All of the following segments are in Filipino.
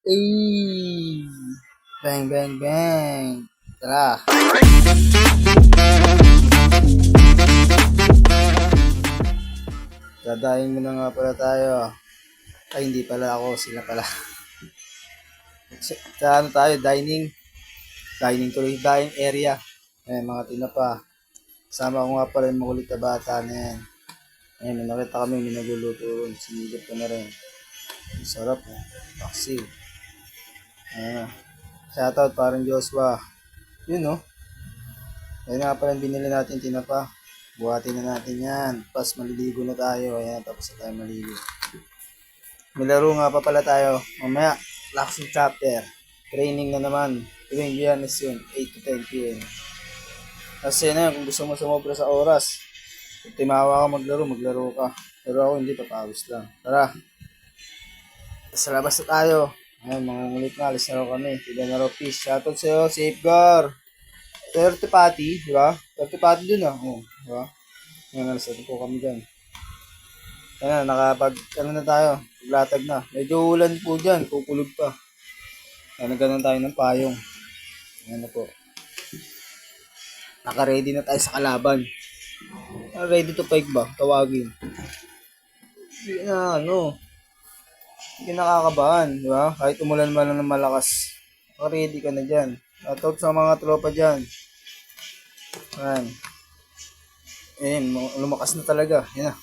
Ay! Bang, bang, bang! Tara! Dadaing mo na nga pala tayo. Ay, hindi pala ako. Sila pala. Sa ano tayo? Dining. Dining tuloy. Dining area. Ayan, mga tinapa. Kasama ko nga pala yung makulit na bata na yan. Ayan, may nakita kami. May nagluluto. Sinigap ko na rin. Sarap. Paksi. Ayan. Shoutout parang Joshua. Yun, no? Ayan nga pala binili natin tinapa. Buhatin na natin yan. Tapos maliligo na tayo. Ayan, tapos na tayo maligo. May laro nga pa pala tayo. Mamaya, relaxing chapter. Training na naman. Tuwing Biyernes yun, 8 to 10 p.m. Kasi na kung gusto mo sumobra sa oras, kung timawa ka maglaro ka. Pero ako hindi, papawis lang. Tara. Sa labas na tayo. Ayan, mangungulit na. Alis na rin kami. Tiga na rin fish. Shoutout sa'yo, Safeguard. 30 pati, di ba? 30 pati dun ah. Oh, di ba? Ngayon, alas na po kami dyan. Ayan, ano na tayo. Latag na. Medyo ulan po dyan. Kukulog pa. Ayan, nagganon tayo ng payong. Ayan na po. Naka-ready na tayo sa kalaban. Ready to fight ba? Tawagin. Hindi na, hindi nakakabahan, di ba? Kahit umulan man lang ng malakas. Naka-ready ka na dyan. Shoutout sa mga tropa dyan. Ayan. Ayan, lumakas na talaga. Ayan na.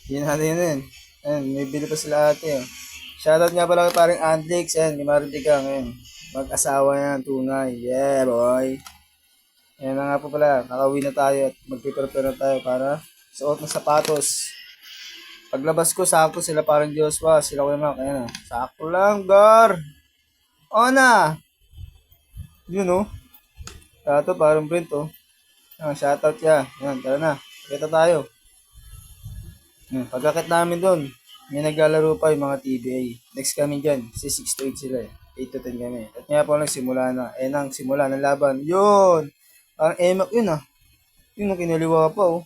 Yan natin yun. Ayan, may bili pa sila ate. Shoutout nga pala kay parang Andrix. Ayan, may marinig ka ngayon. Mag-asawa yan, tunay. Yeah, boy. Ayan na nga po pala. Nakauwi na tayo at mag-prepare na tayo para suot ng sapatos. Paglabas ko, sakto sila parang Joshua. Sila ko naman. Ayan na. Sakto lang, gar. O na. Yun, oh. Ito, parang print, oh. Ayan, shoutout ya. Ayan, tara na. Kita tayo. Pagkakit namin doon, may naglalaro pa yung mga TBA. Next kami dyan, kasi 6 to 8 sila eh. 8 to 10 kami. At nga po nagsimula na. Nang simula ng laban. Yun! Parang emak yun ah. Yun ang kinaliwa pa oh.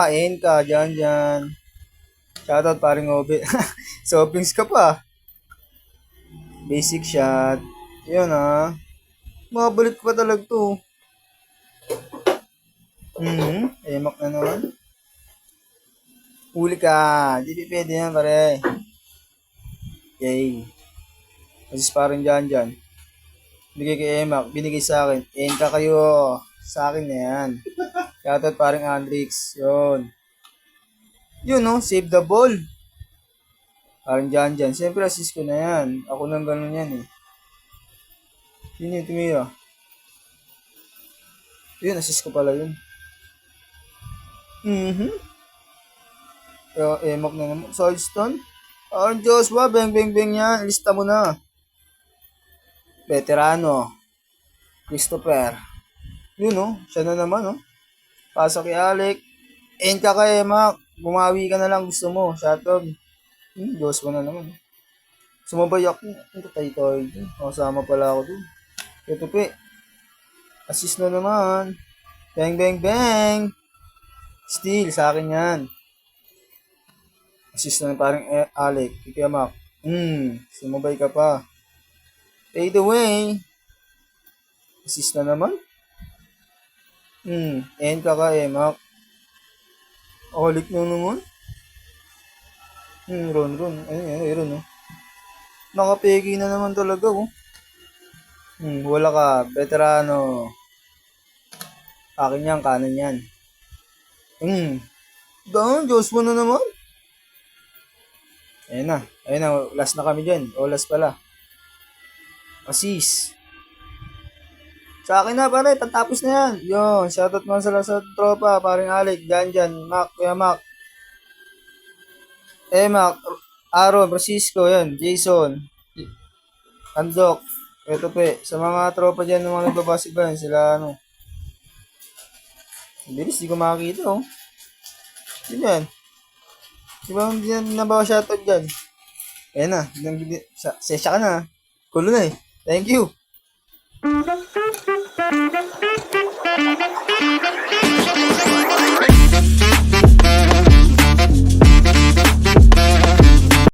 Enka, dyan. Shoutout paring Obe. Softings ka pa. Basic shot. Yun ah. Mabalit pa talaga to. Emak na naman. Huli ka. Hindi pwede yan, pare. Okay. Kasi parang dyan. Bigay kay Emak. Binigay sa akin. Enka kayo. Sa akin na yan. Shoutout parang Andrix. Yun. Yun, no? Save the ball. Parang dyan. Siyempre, assist ko na yan. Ako nang ganun yan, eh. Yun yung tumira. Yun, assist ko pala yun. Kaya Emak na naman. Sidestone. Parang Joshua, bang yan. Lista mo na. Veterano. Christopher. Yun, no? Siya na naman, no? Pasok kay Alec. Enka ka, Emak. Bumawi ka na lang gusto mo. Shoutout. Joshua na naman. Sumabay ako. Ito tayo. Kasama pala ako dun. Ito pe. Assist na naman. Bang. Steal. Sa akin yan. Assist na parang Alec. Kaya Mac. Sumabay ka pa. Fade away. Assist na naman. End ka Mac. Alec na naman. Ron. Ayun, no. Nakapegi na naman talaga, oh. Wala ka. Veterano. Akin yan, kanan yan. Diyos mo na naman. Ayun na. Last na kami dyan. Last pala. Assist. Sa akin na, pare. Patapos na yan. Yun. Shoutout mo sa tropa. Paring Alec. Dyan. Mac. Kuya Mac. Mac. Aaron. Francisco. Yan. Jason. Andok. Ito pe. Sa mga tropa dyan ng mga nagbabasig ba yan. Sila bilis. Di ko makakita oh. Yun yan. Di ba hindi nabawa shoutout dyan? Ayan na. Sesya ka na. Kulo na eh. Thank you.